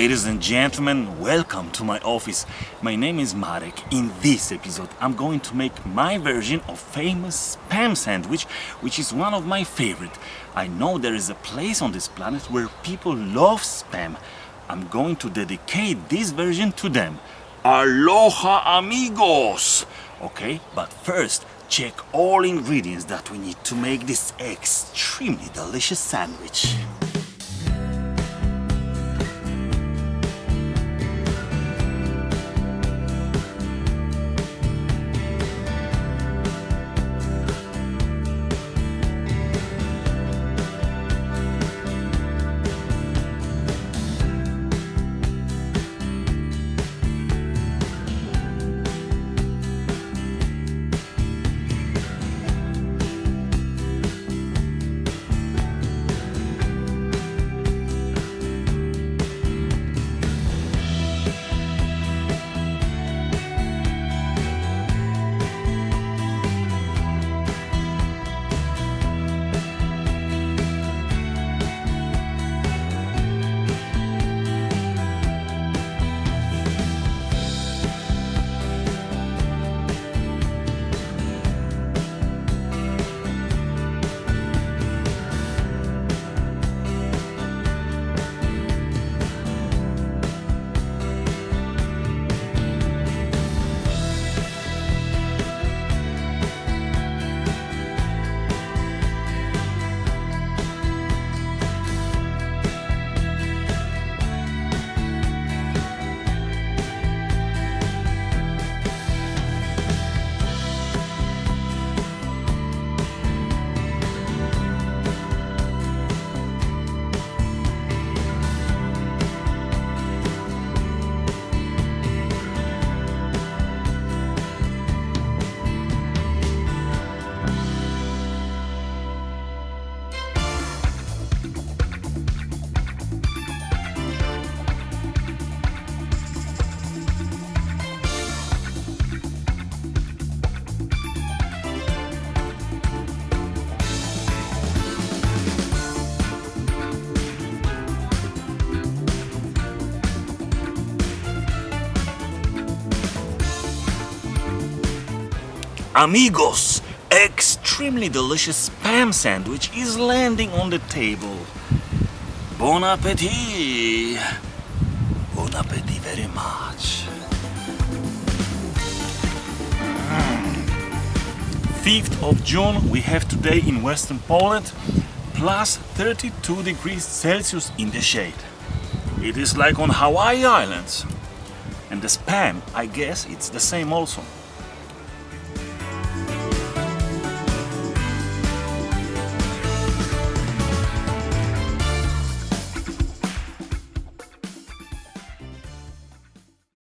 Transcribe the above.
Ladies and gentlemen, welcome to my office. My name is Marek. In this episode, I'm going to make my version of famous spam sandwich, which is one of my favorite. I know there is a place on this planet where people love spam. I'm going to dedicate this version to them. Aloha amigos! Okay, but first, check all ingredients that we need to make this extremely delicious sandwich. Amigos, extremely delicious spam sandwich is landing on the table. Bon appetit! Bon appetit very much. 5th of June we have today in Western Poland, plus 32 degrees Celsius in the shade. It is like on Hawaii Islands. And the spam, I guess it's the same also.